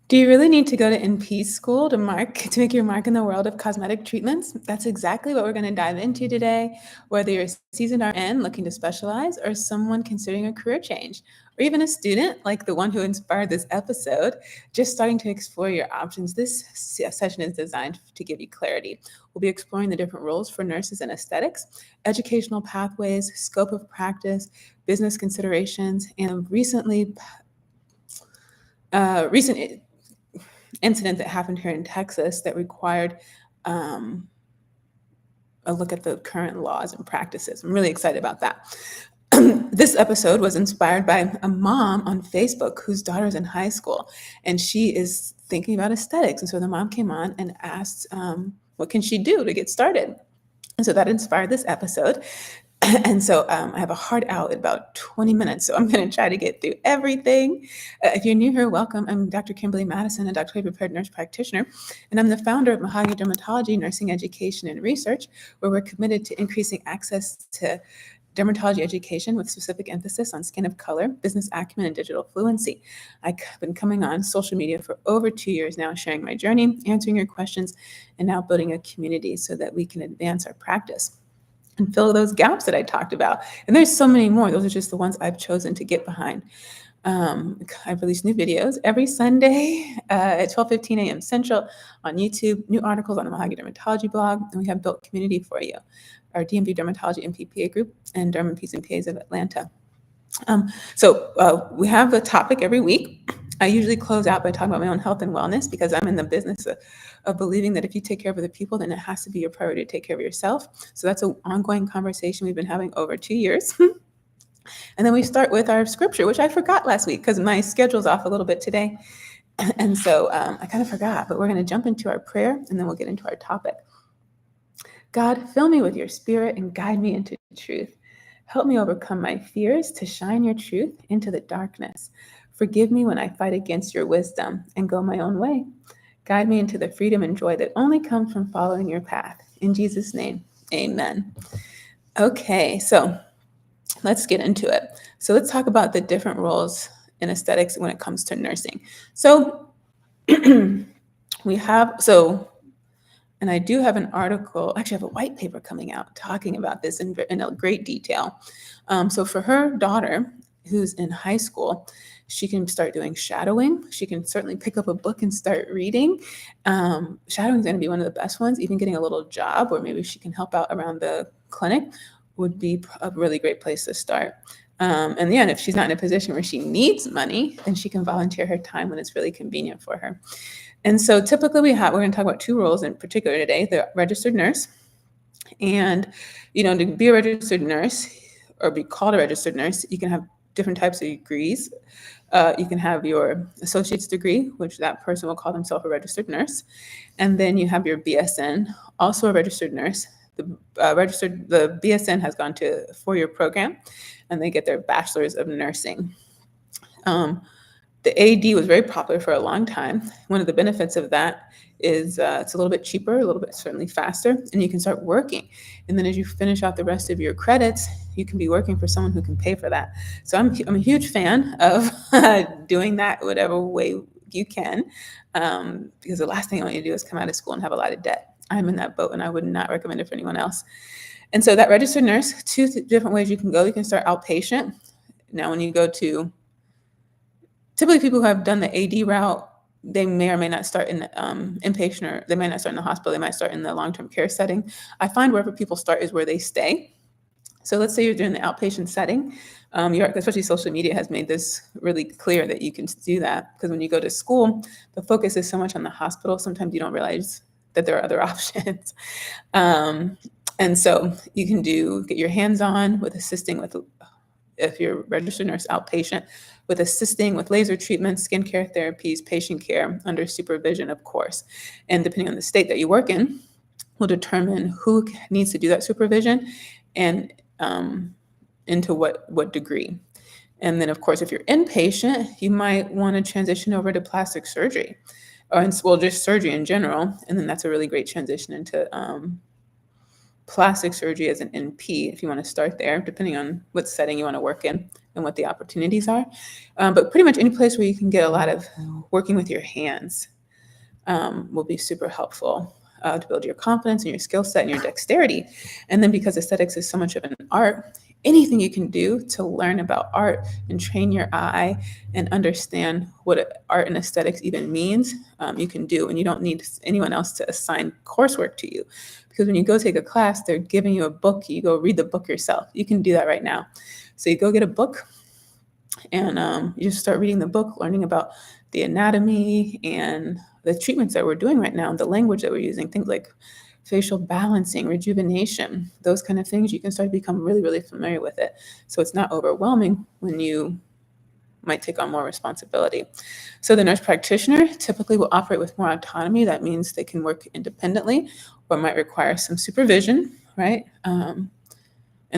Do you really need to go to NP school to make your mark in the world of cosmetic treatments? That's exactly what we're going to dive into today. Whether you're a seasoned RN looking to specialize, or someone considering a career change, or even a student like the one who inspired this episode, just starting to explore your options, this session is designed to give you clarity. We'll be exploring the different roles for nurses in aesthetics, educational pathways, scope of practice, business considerations, and recent incident that happened here in Texas that required a look at the current laws and practices. I'm really excited about that. This episode was inspired by a mom on Facebook whose daughter is in high school, and she is thinking about aesthetics. And so the mom came on and asked, what can she do to get started? And so that inspired this episode. And so I have a hard out in about 20 minutes, so I'm going to try to get through everything. If you're new here, welcome. I'm Dr. Kimberly Madison, a doctorally prepared nurse practitioner, and I'm the founder of Mahogany Dermatology, Nursing Education and Research, where we're committed to increasing access to dermatology education with specific emphasis on skin of color, business acumen, and digital fluency. I've been coming on social media for over 2 years now, sharing my journey, answering your questions, and now building a community so that we can advance our practice and fill those gaps that I talked about. And there's so many more. Those are just the ones I've chosen to get behind. I've released new videos every Sunday at 12:15 a.m. Central on YouTube, new articles on the Mahogany Dermatology blog, and we have built community for you, our DMV Dermatology MPPA group and Derm MPs and PAs of Atlanta. So we have a topic every week. I usually close out by talking about my own health and wellness because I'm in the business of believing that if you take care of other people, then it has to be your priority to take care of yourself. So that's an ongoing conversation we've been having over 2 years. And then we start with our scripture, which I forgot last week because my schedule's off a little bit today. And so I kind of forgot, but we're going to jump into our prayer and then we'll get into our topic. God, fill me with your spirit and guide me into truth. Help me overcome my fears to shine your truth into the darkness. Forgive me when I fight against your wisdom and go my own way. Guide me into the freedom and joy that only comes from following your path. In Jesus' name, amen. Okay, so let's get into it. So let's talk about the different roles in aesthetics when it comes to nursing. So and I do have an article, actually I have a white paper coming out talking about this in a great detail. So for her daughter, who's in high school, she can start doing shadowing. She can certainly pick up a book and start reading. Shadowing is going to be one of the best ones. Even getting a little job, or maybe she can help out around the clinic, would be a really great place to start. And if she's not in a position where she needs money, then she can volunteer her time when it's really convenient for her. And so typically we're going to talk about two roles in particular today: the registered nurse. And, to be a registered nurse or be called a registered nurse, you can have different types of degrees. You can have your associate's degree, which that person will call themselves a registered nurse. And then you have your BSN, also a registered nurse. The BSN has gone to a 4-year program, and they get their bachelor's of nursing. The AD was very popular for a long time. One of the benefits of that is it's a little bit cheaper, a little bit certainly faster, and you can start working. And then as you finish out the rest of your credits, you can be working for someone who can pay for that. So I'm a huge fan of doing that whatever way you can, because the last thing I want you to do is come out of school and have a lot of debt. I'm in that boat, and I would not recommend it for anyone else. And so that registered nurse, two different ways you can go. You can start outpatient. Now, when you go to typically people who have done the AD route, they may or may not start in inpatient, or they might not start in the hospital. They might start in the long-term care setting. I find wherever people start is where they stay. So let's say you're doing the outpatient setting. Especially social media has made this really clear that you can do that, because when you go to school, the focus is so much on the hospital. Sometimes you don't realize that there are other options. And so you can get your hands on with assisting with, if you're a registered nurse, outpatient, with assisting with laser treatments, skincare therapies, patient care under supervision, of course. And depending on the state that you work in, will determine who needs to do that supervision and into what degree. And then, of course, if you're inpatient, you might want to transition over to plastic surgery, or just surgery in general. And then that's a really great transition into plastic surgery as an NP, if you want to start there, depending on what setting you want to work in and what the opportunities are. But pretty much any place where you can get a lot of working with your hands will be super helpful to build your confidence and your skill set and your dexterity. And then because aesthetics is so much of an art, anything you can do to learn about art and train your eye and understand what art and aesthetics even means, you can do. And you don't need anyone else to assign coursework to you. Because when you go take a class, they're giving you a book, you go read the book yourself. You can do that right now. So you go get a book and you just start reading the book, learning about the anatomy and the treatments that we're doing right now, the language that we're using, things like facial balancing, rejuvenation, those kind of things. You can start to become really, really familiar with it. So it's not overwhelming when you might take on more responsibility. So the nurse practitioner typically will operate with more autonomy. That means they can work independently or might require some supervision, right? And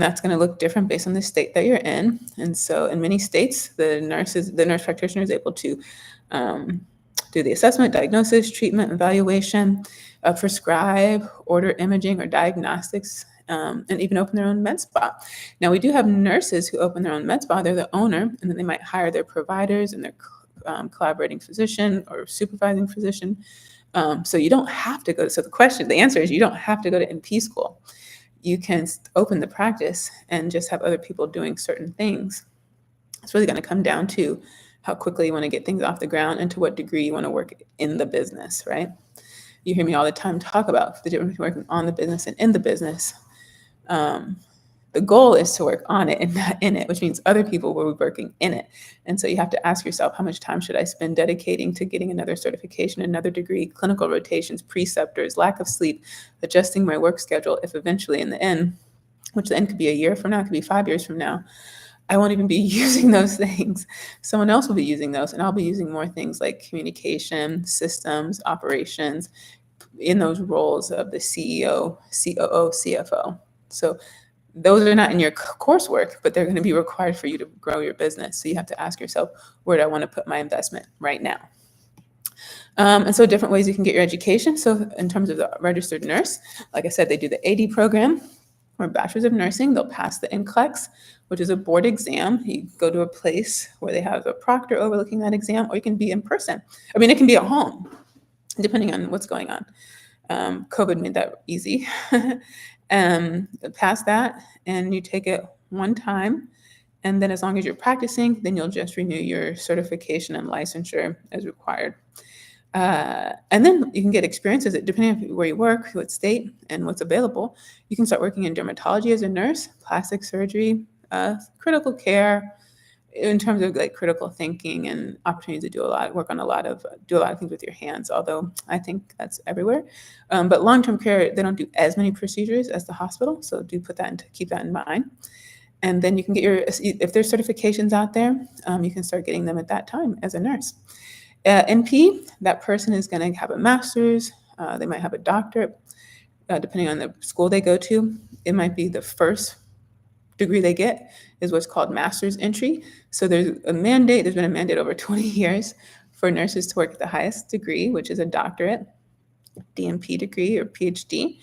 that's going to look different based on the state that you're in. And so in many states, the nurse practitioner is able to do the assessment, diagnosis, treatment, evaluation, prescribe, order imaging or diagnostics, and even open their own med spa. Now, we do have nurses who open their own med spa. They're the owner, and then they might hire their providers and their collaborating physician or supervising physician. So you don't have to go. So the answer is you don't have to go to NP school. You can open the practice and just have other people doing certain things. It's really going to come down to how quickly you want to get things off the ground and to what degree you want to work in the business, right? You hear me all the time talk about the difference between working on the business and in the business. The goal is to work on it and not in it, which means other people will be working in it. And so you have to ask yourself, how much time should I spend dedicating to getting another certification, another degree, clinical rotations, preceptors, lack of sleep, adjusting my work schedule, if eventually in the end, which the end could be a year from now, it could be 5 years from now, I won't even be using those things. Someone else will be using those, and I'll be using more things like communication, systems, operations, in those roles of the CEO, COO, CFO. So those are not in your coursework, but they're going to be required for you to grow your business. So you have to ask yourself, where do I want to put my investment right now? And so different ways you can get your education. So in terms of the registered nurse, like I said, they do the AD program or Bachelor's of Nursing. They'll pass the NCLEX, which is a board exam. You go to a place where they have a proctor overlooking that exam, or you can be in person. I mean, it can be at home, depending on what's going on. COVID made that easy. Pass that, and you take it one time. And then as long as you're practicing, then you'll just renew your certification and licensure as required. And then you can get experiences, depending on where you work, what state, and what's available. You can start working in dermatology as a nurse, plastic surgery, critical care, in terms of like critical thinking and opportunities to do a lot of things with your hands, although I think that's everywhere. But long-term care, they don't do as many procedures as the hospital, so do keep that in mind. And then you can get if there's certifications out there, you can start getting them at that time as a nurse. NP, that person is going to have a master's, they might have a doctorate, depending on the school they go to. It might be the first degree they get is what's called master's entry. So there's been a mandate over 20 years for nurses to work at the highest degree, which is a doctorate, DNP degree or PhD.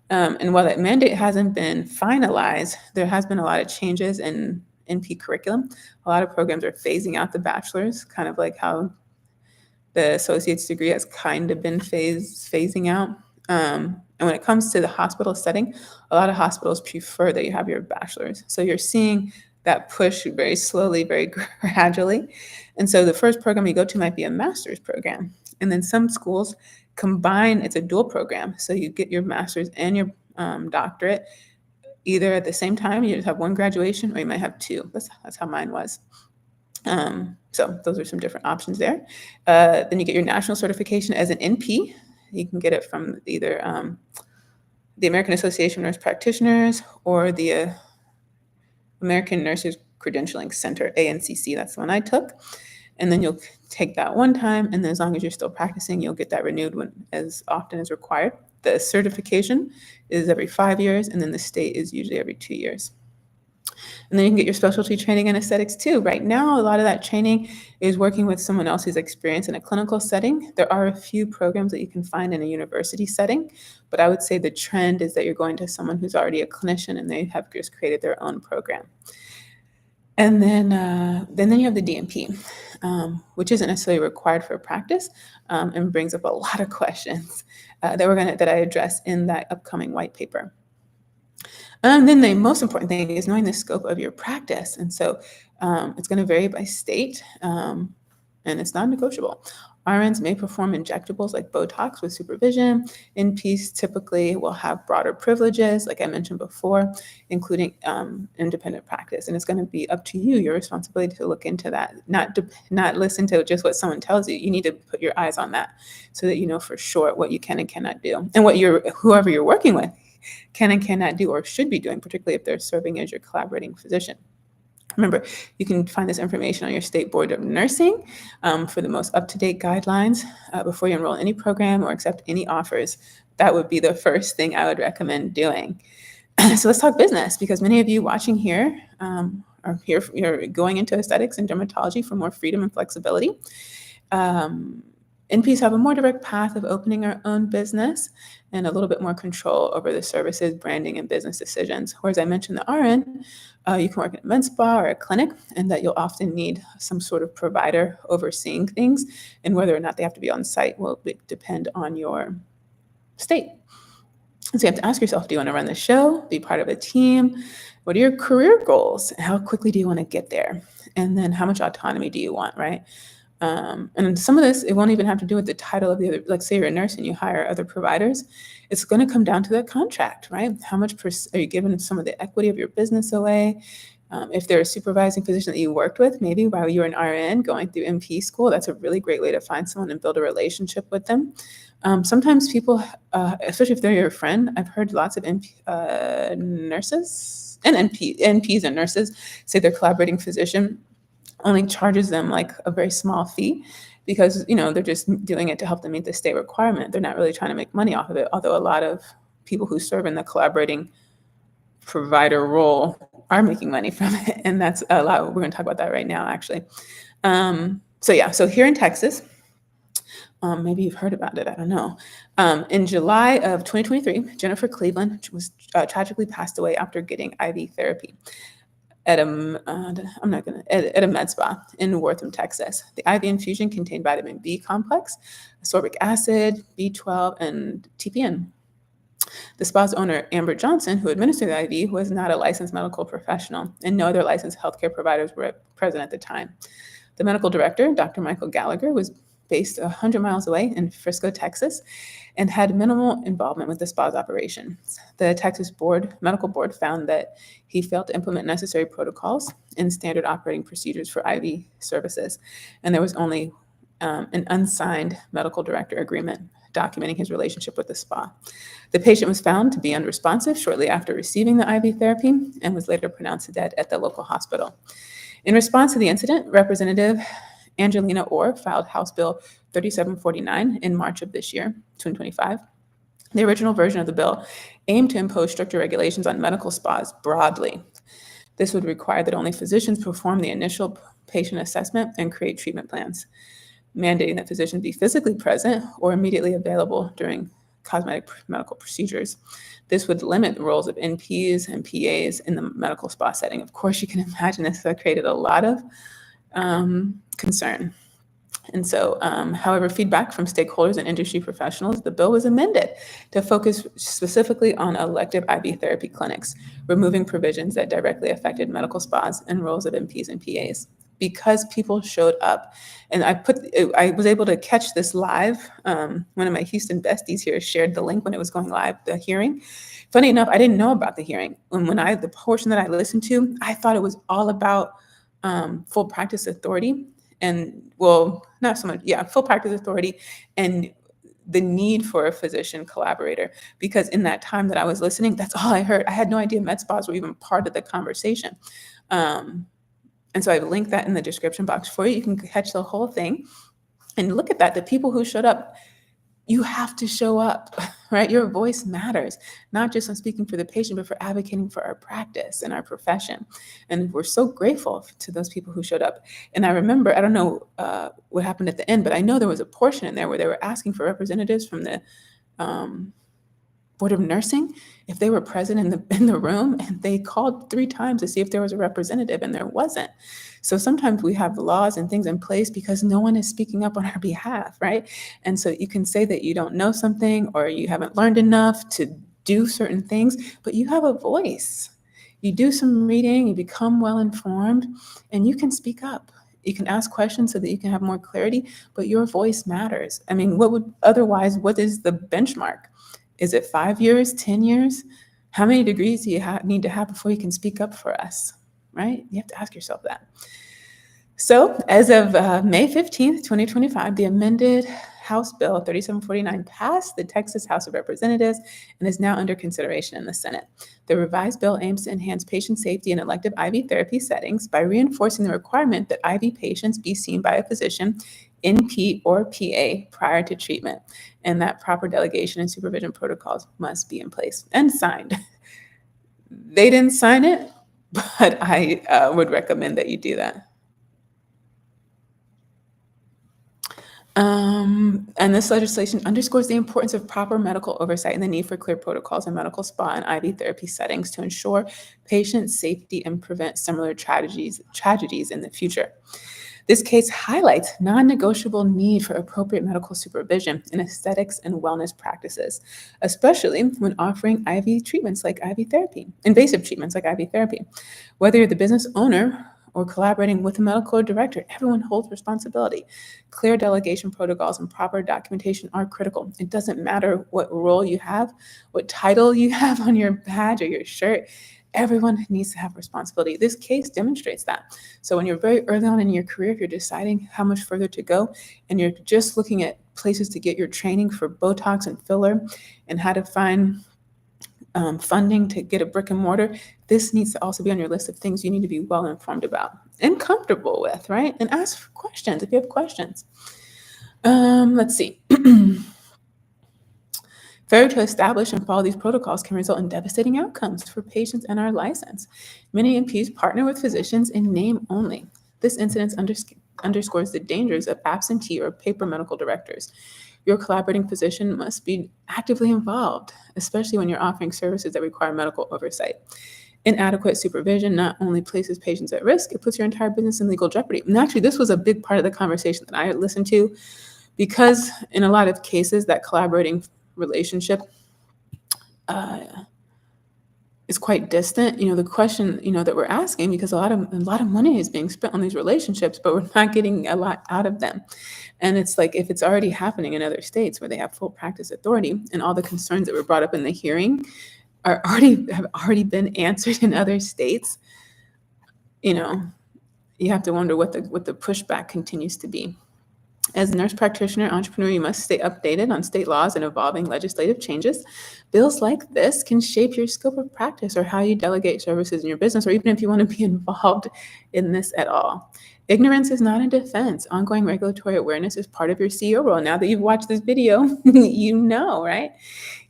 And while that mandate hasn't been finalized, there has been a lot of changes in NP curriculum. A lot of programs are phasing out the bachelor's, kind of like how the associate's degree has kind of been phasing out. And when it comes to the hospital setting, a lot of hospitals prefer that you have your bachelor's. So you're seeing that push very slowly, very gradually. And so the first program you go to might be a master's program. And then some schools combine, it's a dual program. So you get your master's and your doctorate either at the same time, you just have one graduation, or you might have two. That's how mine was. So those are some different options there. Then you get your national certification as an NP. You can get it from either the American Association of Nurse Practitioners or the American Nurses Credentialing Center, ANCC. That's the one I took. And then you'll take that one time, and then as long as you're still practicing, you'll get that renewed as often as required. The certification is every 5 years, and then the state is usually every 2 years. And then you can get your specialty training in aesthetics too. Right now, a lot of that training is working with someone else who's experienced in a clinical setting. There are a few programs that you can find in a university setting, but I would say the trend is that you're going to someone who's already a clinician and they have just created their own program. And then you have the DMP, which isn't necessarily required for practice, and brings up a lot of questions that I address in that upcoming white paper. And then the most important thing is knowing the scope of your practice. And so it's going to vary by state, and it's non-negotiable. RNs may perform injectables like Botox with supervision. NPs typically will have broader privileges, like I mentioned before, including independent practice. And it's going to be up to you, your responsibility to look into that, not listen to just what someone tells you. You need to put your eyes on that so that you know for sure what you can and cannot do, and what whoever you're working with can and cannot do or should be doing, particularly if they're serving as your collaborating physician. Remember, you can find this information on your State Board of Nursing for the most up-to-date guidelines before you enroll in any program or accept any offers. That would be the first thing I would recommend doing. So let's talk business, because many of you watching here are here, you're going into aesthetics and dermatology for more freedom and flexibility. NPs have a more direct path of opening our own business and a little bit more control over the services, branding, and business decisions. Whereas I mentioned the RN, you can work in a med spa or a clinic, and that you'll often need some sort of provider overseeing things, and whether or not they have to be on site will depend on your state. So you have to ask yourself, do you want to run the show, be part of a team? What are your career goals? How quickly do you want to get there? And then how much autonomy do you want, right? And some of this, it won't even have to do with the title of the other, like say you're a nurse and you hire other providers. It's going to come down to the contract, right? How much are you giving some of the equity of your business away? If they're a supervising physician that you worked with, maybe while you were an RN going through MP school, that's a really great way to find someone and build a relationship with them. Sometimes people, especially if they're your friend, I've heard lots of nurses and NPs and nurses say their collaborating physician only charges them like a very small fee because, they're just doing it to help them meet the state requirement. They're not really trying to make money off of it, although a lot of people who serve in the collaborating provider role are making money from it. And that's a lot. We're going to talk about that right now, actually. So here in Texas, maybe you've heard about it, I don't know. In July of 2023, Jennifer Cleveland was tragically passed away after getting IV therapy at a med spa in Wortham, Texas. The IV infusion contained vitamin B complex, ascorbic acid, B12, and TPN. The spa's owner, Amber Johnson, who administered the IV, was not a licensed medical professional, and no other licensed healthcare providers were present at the time. The medical director, Dr. Michael Gallagher, was based 100 miles away in Frisco, Texas, and had minimal involvement with the spa's operations. The Texas Medical Board found that he failed to implement necessary protocols and standard operating procedures for IV services, and there was only an unsigned medical director agreement documenting his relationship with the spa. The patient was found to be unresponsive shortly after receiving the IV therapy and was later pronounced dead at the local hospital. In response to the incident, Representative Angelina Orr filed House Bill 3749 in March of this year, 2025. The original version of the bill aimed to impose stricter regulations on medical spas broadly. This would require that only physicians perform the initial patient assessment and create treatment plans, mandating that physicians be physically present or immediately available during cosmetic medical procedures. This would limit the roles of NPs and PAs in the medical spa setting. Of course, you can imagine this created a lot of concern. And so, however, feedback from stakeholders and industry professionals, the bill was amended to focus specifically on elective IV therapy clinics, removing provisions that directly affected medical spas and roles of NPs and PAs. Because people showed up, and I was able to catch this live. One of my Houston besties here shared the link when it was going live, the hearing. Funny enough, I didn't know about the hearing. And the portion that I listened to, I thought it was all about full practice authority. And not so much, full practice authority and the need for a physician collaborator. Because in that time that I was listening, that's all I heard. I had no idea med spas were even part of the conversation. And so I've linked that in the description box for you. You can catch the whole thing and look at that. The people who showed up, you have to show up, right? Your voice matters, not just on speaking for the patient, but for advocating for our practice and our profession. And we're so grateful to those people who showed up. And I remember, I don't know what happened at the end, but I know there was a portion in there where they were asking for representatives from the um, Board of Nursing if they were present in the room, and they called 3 times to see if there was a representative, and there wasn't. So sometimes we have laws and things in place because no one is speaking up on our behalf, right? And so you can say that you don't know something or you haven't learned enough to do certain things, but you have a voice. You do some reading, you become well informed, and you can speak up. You can ask questions so that you can have more clarity, but your voice matters. I mean, what is the benchmark? Is it 5 years, 10 years? How many degrees do you need to have before you can speak up for us, right? You have to ask yourself that. So as of May 15th, 2025, the amended House Bill 3749 passed the Texas House of Representatives and is now under consideration in the Senate. The revised bill aims to enhance patient safety in elective IV therapy settings by reinforcing the requirement that IV patients be seen by a physician, NP or PA, prior to treatment, and that proper delegation and supervision protocols must be in place and signed. They didn't sign it, but I would recommend that you do that. And this legislation underscores the importance of proper medical oversight and the need for clear protocols in medical spa and IV therapy settings to ensure patient safety and prevent similar tragedies in the future. This case highlights non-negotiable need for appropriate medical supervision in aesthetics and wellness practices, especially when offering IV treatments like IV therapy, invasive treatments like IV therapy. Whether you're the business owner or collaborating with a medical director, everyone holds responsibility. Clear delegation protocols and proper documentation are critical. It doesn't matter what role you have, what title you have on your badge or your shirt. Everyone needs to have responsibility. This case demonstrates that. So when you're very early on in your career, if you're deciding how much further to go and you're just looking at places to get your training for Botox and filler and how to find funding to get a brick and mortar, this needs to also be on your list of things you need to be well informed about and comfortable with, right? And ask questions if you have questions. Let's see. Failure to establish and follow these protocols can result in devastating outcomes for patients and our license. Many NPs partner with physicians in name only. This incident underscores the dangers of absentee or paper medical directors. Your collaborating physician must be actively involved, especially when you're offering services that require medical oversight. Inadequate supervision not only places patients at risk, it puts your entire business in legal jeopardy. And actually, this was a big part of the conversation that I had listened to, because in a lot of cases, that collaborating relationship is quite distant. The question that we're asking, because a lot of money is being spent on these relationships, but we're not getting a lot out of them. And it's like, if it's already happening in other states where they have full practice authority, and all the concerns that were brought up in the hearing have already been answered in other states, you have to wonder what the pushback continues to be. As a nurse practitioner entrepreneur, you must stay updated on state laws and evolving legislative changes. Bills like this can shape your scope of practice or how you delegate services in your business, or even if you want to be involved in this at all. Ignorance is not a defense. Ongoing regulatory awareness is part of your CEO role. Now that you've watched this video, right?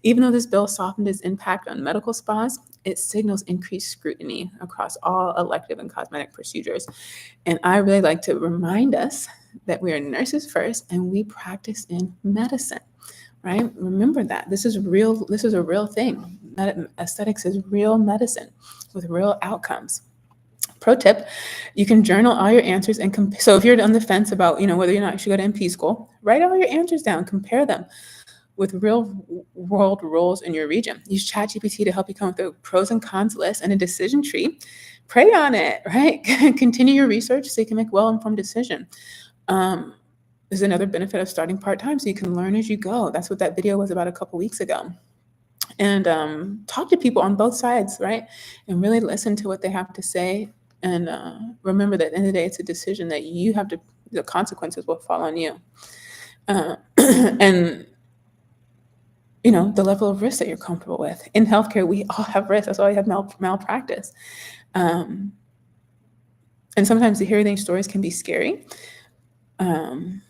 Even though this bill softened its impact on medical spas, it signals increased scrutiny across all elective and cosmetic procedures. And I really like to remind us that we are nurses first and we practice in medicine, right? Remember that. This is real. This is a real thing. Aesthetics is real medicine with real outcomes. Pro tip, you can journal all your answers and so if you're on the fence about, whether or not you should go to NP school, write all your answers down, compare them with real world roles in your region. Use ChatGPT to help you come up with a pros and cons list and a decision tree. Pray on it, right? Continue your research so you can make well-informed decision. There's another benefit of starting part-time, so you can learn as you go. That's what that video was about a couple weeks ago. And talk to people on both sides, right? And really listen to what they have to say. And remember that at the end of the day, it's a decision that you have to, the consequences will fall on you. And the level of risk that you're comfortable with. In healthcare, we all have risk. That's why we have malpractice. And sometimes the hearing stories can be scary. And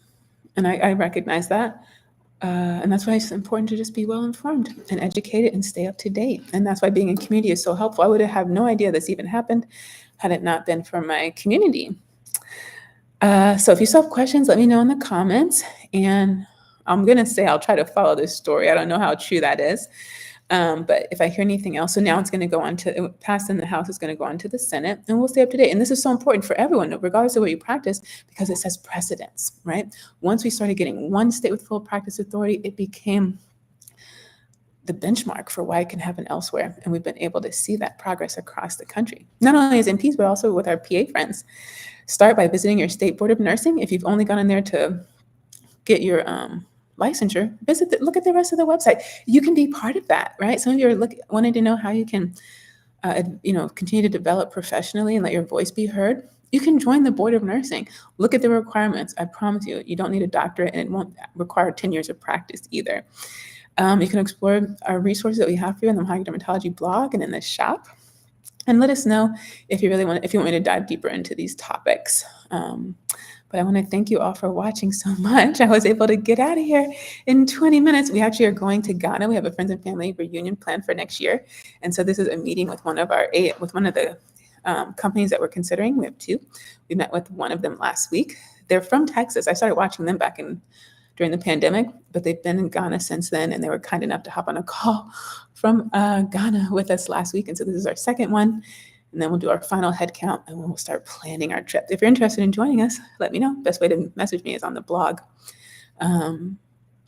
I recognize that. And that's why it's important to just be well informed and educated and stay up to date. And that's why being in community is so helpful. I would have no idea this even happened had it not been for my community. So if you still have questions, let me know in the comments. And I'm going to say I'll try to follow this story. I don't know how true that is. But if I hear anything else, so now it's going to go on to, it passed in the House, it's going to go on to the Senate, and we'll stay up to date. And this is so important for everyone, regardless of what you practice, because it sets precedents, right? Once we started getting one state with full practice authority, it became the benchmark for why it can happen elsewhere. And we've been able to see that progress across the country, not only as MPs, but also with our PA friends. Start by visiting your state board of nursing. If you've only gone in there to get your licensure, look at the rest of the website. You can be part of that, right? Some of you are wanting to know how you can, continue to develop professionally and let your voice be heard. You can join the board of nursing. Look at the requirements. I promise you, you don't need a doctorate, and it won't require 10 years of practice either. You can explore our resources that we have for you on the Mahogany Dermatology blog and in the shop. And let us know if you want me to dive deeper into these topics. But I want to thank you all for watching so much. I was able to get out of here in 20 minutes. We actually are going to Ghana. We have a friends and family reunion planned for next year. And so this is a meeting with one of the companies that we're considering. We have two. We met with one of them last week. They're from Texas. I started watching them during the pandemic, but they've been in Ghana since then, and they were kind enough to hop on a call from Ghana with us last week. And so this is our second one. And then we'll do our final head count, and we'll start planning our trip. If you're interested in joining us, let me know. Best way to message me is on the blog. And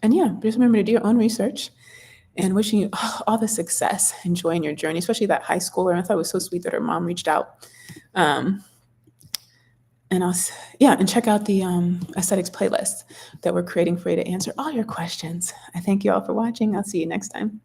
yeah, just remember to do your own research, and wishing you all the success, enjoying your journey, especially that high schooler. I thought it was so sweet that her mom reached out. And check out the aesthetics playlist that we're creating for you to answer all your questions. I thank you all for watching. I'll see you next time.